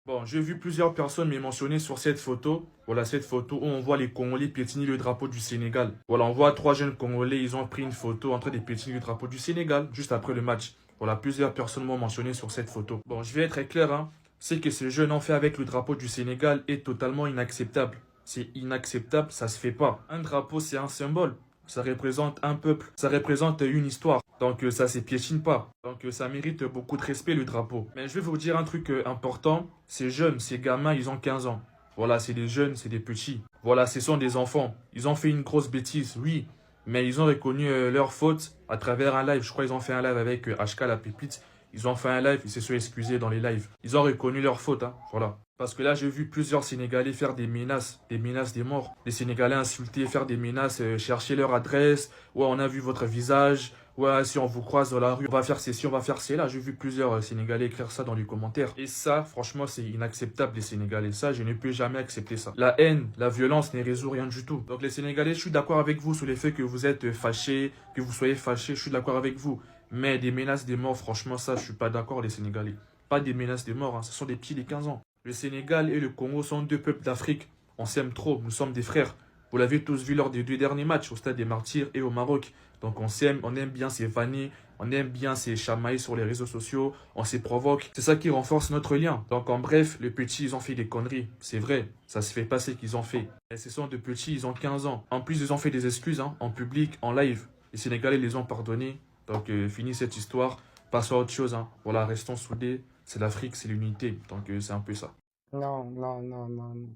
Bon, j'ai vu plusieurs personnes me mentionner sur cette photo. Voilà, cette photo où on voit les Congolais piétiner le drapeau du Sénégal. Voilà, on voit trois jeunes Congolais, ils ont pris une photo en train de piétiner le drapeau du Sénégal, juste après le match. Voilà, plusieurs personnes m'ont mentionné sur cette photo. Bon, je vais être très clair, hein. Ce que ces jeunes ont fait avec le drapeau du Sénégal est totalement inacceptable. C'est inacceptable, ça se fait pas. Un drapeau, c'est un symbole. Ça représente un peuple, ça représente une histoire. Donc ça se piétine pas. Donc ça mérite beaucoup de respect le drapeau. Mais je vais vous dire un truc important. Ces jeunes, ces gamins, ils ont 15 ans. Voilà, c'est des jeunes, c'est des petits. Voilà, ce sont des enfants. Ils ont fait une grosse bêtise, oui. Mais ils ont reconnu leur faute à travers un live. Je crois qu'ils ont fait un live avec HK la pépite. Ils ont fait un live, ils se sont excusés dans les lives. Ils ont reconnu leur faute, hein. Voilà. Parce que là, j'ai vu plusieurs Sénégalais faire des menaces des morts. Des Sénégalais insulter, faire des menaces, chercher leur adresse. Ouais, on a vu votre visage. Ouais, si on vous croise dans la rue, on va faire ceci, on va faire cela. J'ai vu plusieurs Sénégalais écrire ça dans les commentaires. Et ça, franchement, c'est inacceptable, les Sénégalais. Ça, je ne peux jamais accepter ça. La haine, la violence ne résout rien du tout. Donc, les Sénégalais, je suis d'accord avec vous sur le fait que vous êtes fâchés, que vous soyez fâchés. Je suis d'accord avec vous. Mais des menaces de mort, franchement, ça, je suis pas d'accord, les Sénégalais. Pas des menaces de mort, hein. Ce sont des petits de 15 ans. Le Sénégal et le Congo sont deux peuples d'Afrique. On s'aime trop, nous sommes des frères. Vous l'avez tous vu lors des deux derniers matchs au Stade des Martyrs et au Maroc. Donc on s'aime, on aime bien ces vanner, on aime bien ces chamailler sur les réseaux sociaux, on se provoque. C'est ça qui renforce notre lien. Donc en bref, les petits, ils ont fait des conneries. C'est vrai, ça se fait pas ce qu'ils ont fait. Et ce sont des petits, ils ont 15 ans. En plus, ils ont fait des excuses, hein, en public, en live. Les Sénégalais les ont pardonnés. Donc fini cette histoire, passons à autre chose, hein. Voilà, restons soudés. C'est l'Afrique, c'est l'unité. Donc c'est un peu ça. Non, non, non, non, non.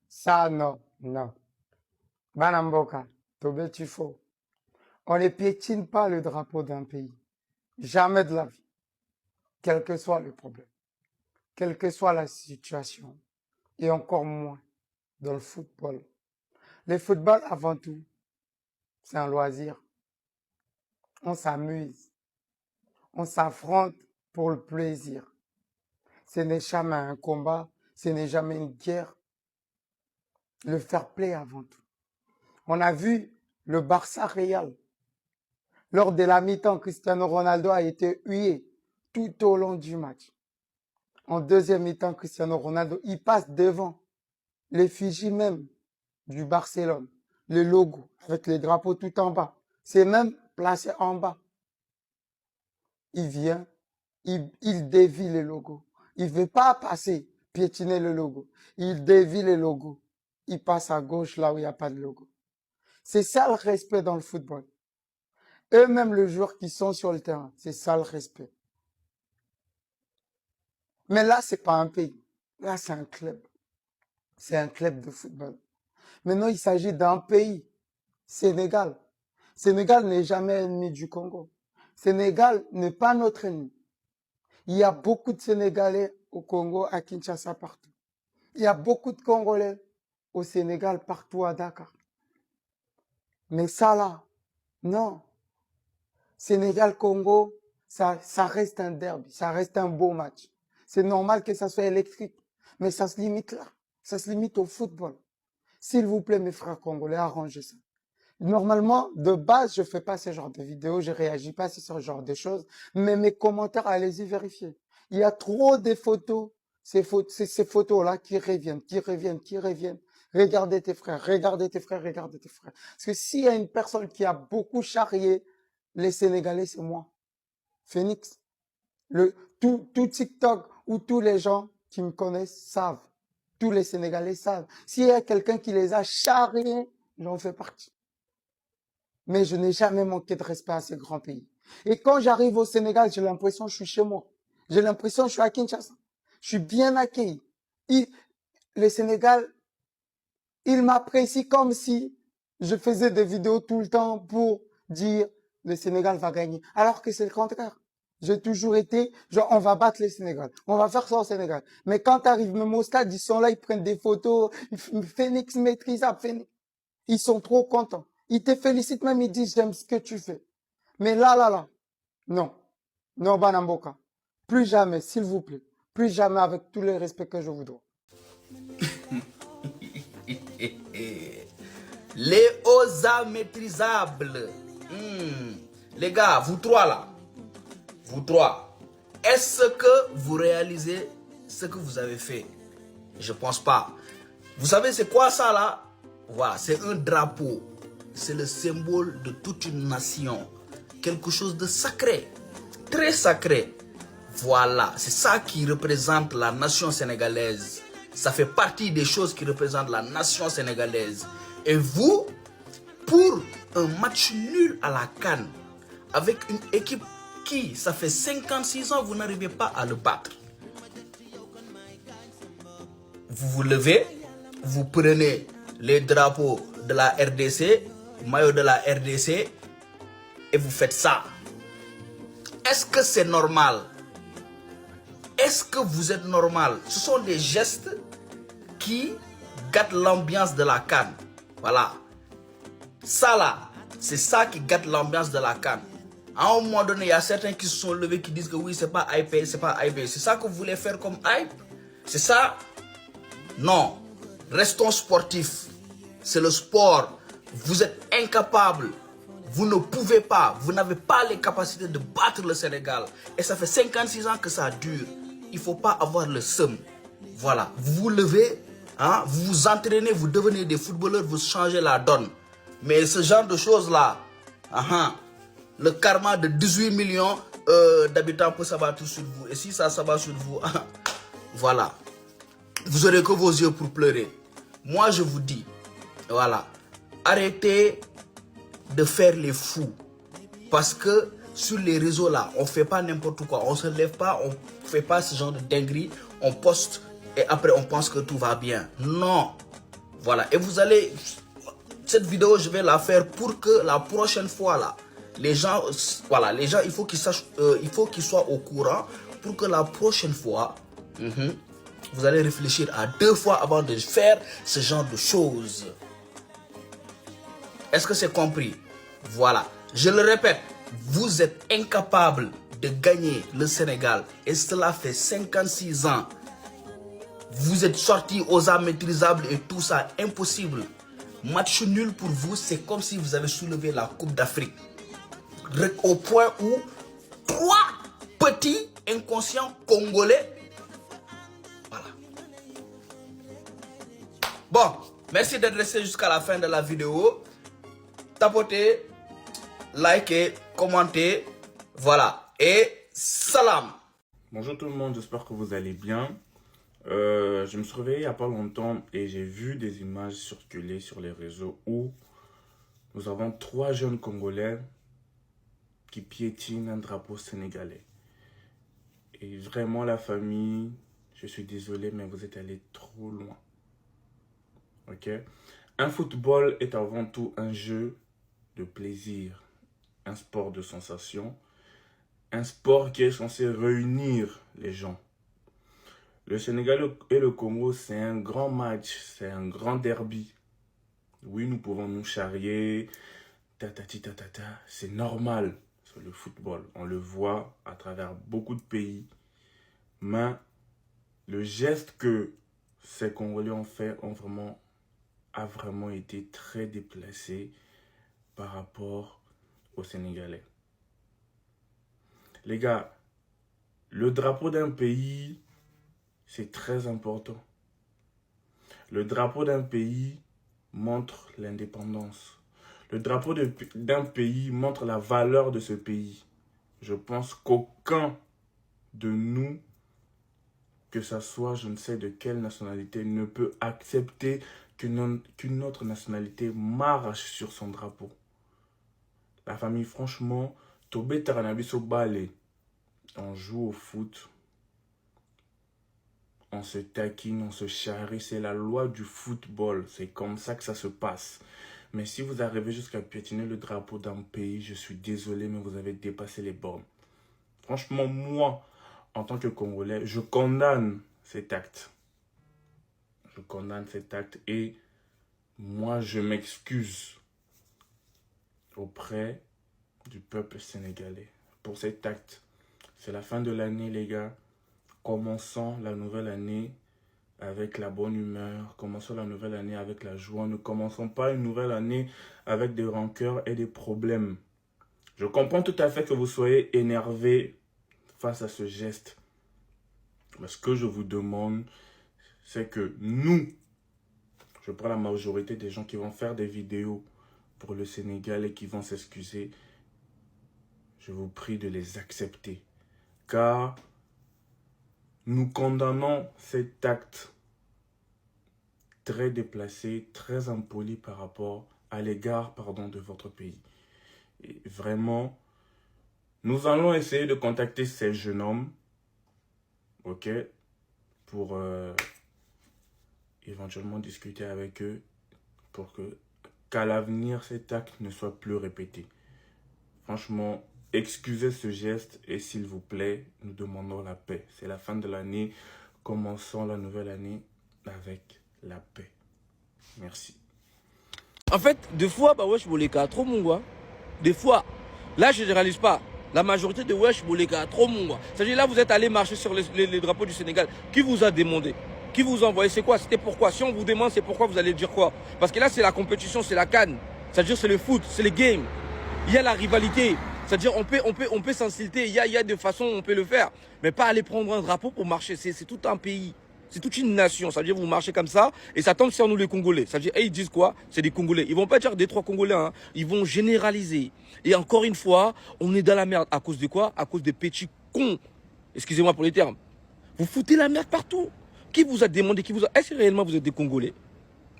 Ça, non, non. Banamboka, Tobé Tufo. On ne piétine pas le drapeau d'un pays. Jamais de la vie. Quel que soit le problème. Quelle que soit la situation. Et encore moins dans le football. Le football, avant tout, c'est un loisir. On s'amuse. On s'affronte pour le plaisir. Ce n'est jamais un combat. Ce n'est jamais une guerre. Le fair play avant tout. On a vu le Barça Real. Lors de la mi-temps, Cristiano Ronaldo a été hué tout au long du match. En deuxième mi-temps, Cristiano Ronaldo, il passe devant l'effigie même du Barcelone, le logo avec les drapeaux tout en bas. C'est même placé en bas. Il vient, il dévie le logo. Il veut pas passer, piétiner le logo. Il dévie le logo. Il passe à gauche là où il n'y a pas de logo. C'est ça le respect dans le football. Eux-mêmes, les joueurs qui sont sur le terrain, c'est ça le respect. Mais là, c'est pas un pays. Là, c'est un club. C'est un club de football. Maintenant, il s'agit d'un pays. Sénégal. Sénégal n'est jamais ennemi du Congo. Sénégal n'est pas notre ennemi. Il y a beaucoup de Sénégalais au Congo, à Kinshasa, partout. Il y a beaucoup de Congolais au Sénégal, partout à Dakar. Mais ça là, non. Sénégal-Congo, ça reste un derby, ça reste un beau match. C'est normal que ça soit électrique, mais ça se limite là. Ça se limite au football. S'il vous plaît, mes frères congolais, arrangez ça. Normalement, de base, je fais pas ce genre de vidéos, je réagis pas à ce genre de choses, mais mes commentaires, allez-y vérifier. Il y a trop de photos, ces photos-là qui reviennent, qui reviennent, qui reviennent. Regardez tes frères, regardez tes frères, regardez tes frères. Parce que s'il y a une personne qui a beaucoup charrié les Sénégalais, c'est moi. Phoenix. Tout TikTok ou tous les gens qui me connaissent savent. Tous les Sénégalais savent. S'il y a quelqu'un qui les a charriés, j'en fais partie. Mais je n'ai jamais manqué de respect à ces grands pays. Et quand j'arrive au Sénégal, j'ai l'impression que je suis chez moi. J'ai l'impression que je suis à Kinshasa. Je suis bien accueilli. Le Sénégal, il m'apprécie comme si je faisais des vidéos tout le temps pour dire le Sénégal va gagner. Alors que c'est le contraire. J'ai toujours été, genre, on va battre le Sénégal. On va faire ça au Sénégal. Mais quand tu arrives même au stade, ils sont là, ils prennent des photos. Phoenix maîtrisable, Phoenix. Ils sont trop contents. Ils te félicitent même, ils disent, j'aime ce que tu fais. Mais là, non. Non, Banamboka. Plus jamais, s'il vous plaît. Plus jamais avec tout le respect que je vous dois. Les OSA maîtrisables. Les gars, vous trois là. Vous trois. Est-ce que vous réalisez ce que vous avez fait. Je pense pas. Vous savez c'est quoi ça là? Voilà, c'est un drapeau. C'est le symbole de toute une nation. Quelque chose de sacré. Très sacré. Voilà, c'est ça qui représente la nation sénégalaise. Ça fait partie des choses qui représentent la nation sénégalaise. Et vous, pour un match nul à la CAN, avec une équipe qui, ça fait 56 ans, vous n'arrivez pas à le battre. Vous vous levez, vous prenez les drapeaux de la RDC, maillot de la RDC, et vous faites ça. Est-ce que c'est normal? Est-ce que vous êtes normal? Ce sont des gestes qui gâtent l'ambiance de la CAN. Voilà. Ça là, c'est ça qui gâte l'ambiance de la CAN. À un moment donné, il y a certains qui se sont levés qui disent que oui, c'est pas hype, c'est pas hype. C'est ça que vous voulez faire comme hype? C'est ça? Non. Restons sportifs. C'est le sport. Vous êtes incapables. Vous ne pouvez pas. Vous n'avez pas les capacités de battre le Sénégal. Et ça fait 56 ans que ça dure. Il ne faut pas avoir le seum. Voilà. Vous vous levez, hein, vous vous entraînez, vous devenez des footballeurs, vous changez la donne. Mais ce genre de choses-là, le karma de 18 millions d'habitants peut s'abattre sur vous. Et si ça s'abat sur vous, voilà. Vous aurez que vos yeux pour pleurer. Moi, je vous dis, voilà, arrêtez de faire les fous. Parce que sur les réseaux là, on ne fait pas n'importe quoi. On ne se lève pas, on ne fait pas ce genre de dinguerie. On poste et après on pense que tout va bien. Non. Voilà. Et vous allez... Cette vidéo, je vais la faire pour que la prochaine fois là, les gens, voilà, les gens, il faut qu'ils sachent, il faut qu'ils soient au courant pour que la prochaine fois, vous allez réfléchir à 2 fois avant de faire ce genre de choses. Est-ce que c'est compris? Voilà. Je le répète, vous êtes incapable de gagner le Sénégal et cela fait 56 ans. Vous êtes sortis aux armes maîtrisables et tout ça, impossible. Match nul pour vous, c'est comme si vous avez soulevé la Coupe d'Afrique. Au point où 3 petits inconscients congolais. Voilà. Bon, merci d'être resté jusqu'à la fin de la vidéo. Tapotez, likez, commentez. Voilà. Et salam. Bonjour tout le monde, j'espère que vous allez bien. Je me suis réveillé il n'y a pas longtemps et j'ai vu des images circuler sur les réseaux où nous avons 3 jeunes Congolais qui piétinent un drapeau sénégalais. Et vraiment la famille, je suis désolé mais vous êtes allés trop loin. Ok? Un football est avant tout un jeu de plaisir, un sport de sensation, un sport qui est censé réunir les gens. Le Sénégal et le Congo, c'est un grand match, c'est un grand derby. Oui, nous pouvons nous charrier, c'est normal sur le football. On le voit à travers beaucoup de pays. Mais le geste que ces Congolais ont fait a vraiment été très déplacé par rapport aux Sénégalais. Les gars, le drapeau d'un pays... c'est très important. Le drapeau d'un pays montre l'indépendance. Le drapeau d'un pays montre la valeur de ce pays. Je pense qu'aucun de nous, que ce soit je ne sais de quelle nationalité, ne peut accepter qu'une autre nationalité marche sur son drapeau. La famille, franchement, Tobé Taranabiso Balé, on joue au foot. On se taquine, on se charrie, c'est la loi du football, c'est comme ça que ça se passe. Mais si vous arrivez jusqu'à piétiner le drapeau d'un pays, je suis désolé, mais vous avez dépassé les bornes. Franchement, moi, en tant que Congolais, je condamne cet acte. Je condamne cet acte et moi, je m'excuse auprès du peuple sénégalais pour cet acte. C'est la fin de l'année, les gars. Commençons la nouvelle année avec la bonne humeur. Commençons la nouvelle année avec la joie. Ne commençons pas une nouvelle année avec des rancœurs et des problèmes. Je comprends tout à fait que vous soyez énervés face à ce geste. Mais ce que je vous demande, c'est que nous, je prends la majorité des gens qui vont faire des vidéos pour le Sénégal et qui vont s'excuser, je vous prie de les accepter. Car nous condamnons cet acte très déplacé, très impoli par rapport à l'égard, de votre pays. Et vraiment, nous allons essayer de contacter ces jeunes hommes, ok, pour éventuellement discuter avec eux, pour qu'à l'avenir, cet acte ne soit plus répété. Franchement, excusez ce geste et s'il vous plaît, nous demandons la paix. C'est la fin de l'année, commençons la nouvelle année avec la paix. Merci. En fait, des fois, bah wesh boleka, trop mon gars. Des fois, là je ne généralise pas. La majorité de wesh boleka, trop mon gars. C'est-à-dire là vous êtes allé marcher sur les drapeaux du Sénégal. Qui vous a demandé? Qui vous a envoyé? C'est quoi? C'était pourquoi? Si on vous demande c'est pourquoi, vous allez dire quoi? Parce que là c'est la compétition, c'est la CAN. C'est-à-dire c'est le foot, c'est les games. Il y a la rivalité. C'est-à-dire on peut s'insulter. Il y a des façons où on peut le faire. Mais pas aller prendre un drapeau pour marcher. C'est tout un pays. C'est toute une nation. C'est-à-dire vous marchez comme ça et ça tombe sur nous les Congolais. C'est-à-dire ils disent quoi? C'est des Congolais. Ils vont pas dire des trois Congolais. Hein. Ils vont généraliser. Et encore une fois, on est dans la merde. À cause de quoi? À cause des petits cons. Excusez-moi pour les termes. Vous foutez la merde partout. Qui vous a demandé? Est-ce que réellement vous êtes des Congolais?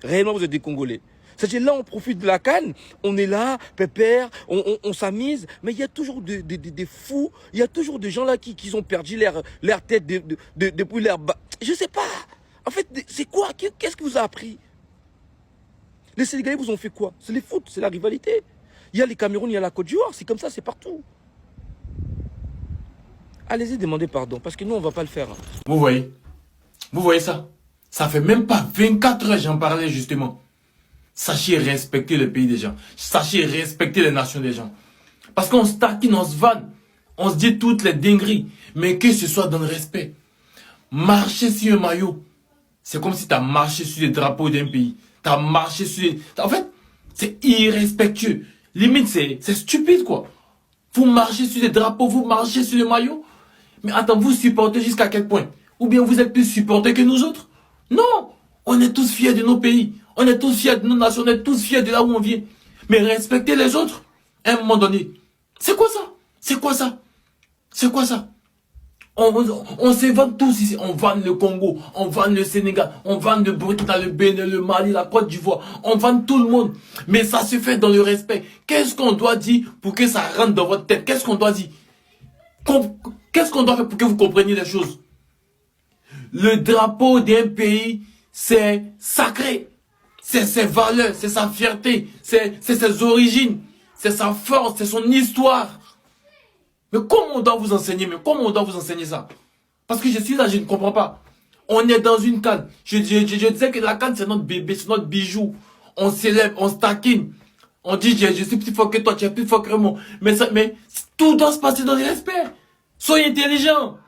Réellement vous êtes des Congolais? C'est-à-dire là on profite de la canne, on est là, pépère, on s'amuse, mais il y a toujours des fous, il y a toujours des gens là qui ont perdu leur tête depuis leur bas. Je sais pas. En fait, c'est quoi? Qu'est-ce que vous a appris? Les Sénégalais vous ont fait quoi? C'est les foot, c'est la rivalité. Il y a les Cameroun, il y a la Côte d'Ivoire, c'est comme ça, c'est partout. Allez-y, demandez pardon, parce que nous on va pas le faire. Vous voyez ça? Ça fait même pas 24 heures j'en parlais justement. Sachez respecter le pays des gens. Sachez respecter les nations des gens. Parce qu'on se taquine, on se vanne. On se dit toutes les dingueries. Mais que ce soit dans le respect. Marcher sur un maillot. C'est comme si tu as marché sur les drapeaux d'un pays. Tu as marché sur les... En fait, c'est irrespectueux. Limite, c'est stupide quoi. Vous marchez sur les drapeaux, vous marchez sur les maillots. Mais attends, vous supportez jusqu'à quel point? Ou bien vous êtes plus supportés que nous autres? Non. On est tous fiers de nos pays. On est tous fiers de nos nations. On est tous fiers de là où on vient. Mais respecter les autres, à un moment donné. C'est quoi ça? C'est quoi ça? C'est quoi ça? On se vante tous ici. On vante le Congo. On vante le Sénégal. On vante le Burkina, le Bénin, le Mali, la Côte d'Ivoire. On vante tout le monde. Mais ça se fait dans le respect. Qu'est-ce qu'on doit dire pour que ça rentre dans votre tête? Qu'est-ce qu'on doit dire? Qu'est-ce qu'on doit faire pour que vous compreniez les choses? Le drapeau d'un pays, c'est sacré. C'est ses valeurs, c'est sa fierté, c'est ses origines, c'est sa force, c'est son histoire. Mais comment on doit vous enseigner? Mais comment on doit vous enseigner ça? Parce que je suis là, je ne comprends pas. On est dans une canne. Je disais que la canne, c'est notre bébé, c'est notre bijou. On s'élève, on se taquine. On dit, je suis plus fort que toi, tu es plus fort que moi. Mais tout doit se passer dans le respect. Soyez intelligent.